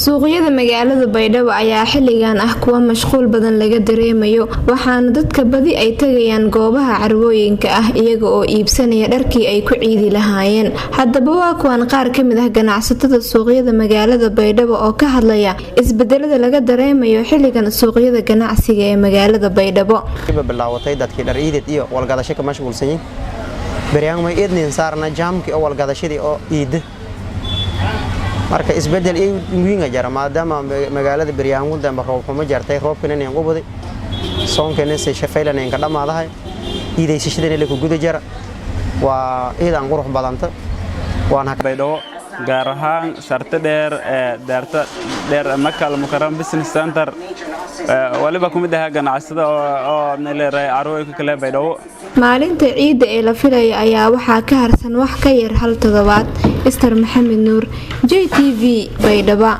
suuqyada magaalada Baydhabo ayaa xilligan ah kuwa mashquul badan laga dareemayo waxaana dadka badi ay tagayaan goobaha carwooyinka ah iyaga oo iibsanaya dharkii ay ku ciidi lahaayeen. Haddaba waa kuwan qaar ka mid ah ganacsatada suuqyada magaalada Baydhabo oo ka hadlaya isbedelada laga dareemayo xilligan suuqyada ganacsiga ee magaalada Baydhabo. bilaawatay dadkii dhar iidid iyo walgadasho ka mashquulsan yihiin. Baryahan way idnin saarna jaamkii oo walgadashadii oo iid marka isbedel ay muhiim ah jara maadaama magaalada baryahan uu dambe roob kuma jartay roobkana inay ugu baday soonkana si shafaylan in ka dhamaadahay iidaysashadana la ku guda jara waa iidan qurux badanta waana Baydhabo gaar ahaan sarta dheer daarta dheer Makal Mukarram Business Center waliba kumid ah ganacsada oo leeyahay carwooyinka kale Baydhabo. Maalinta ciida ee la filayo ayaa waxaa ka harsan wax ka yar hal toddobaad. Istar Maxamed Nuur, JTV Baydhabo.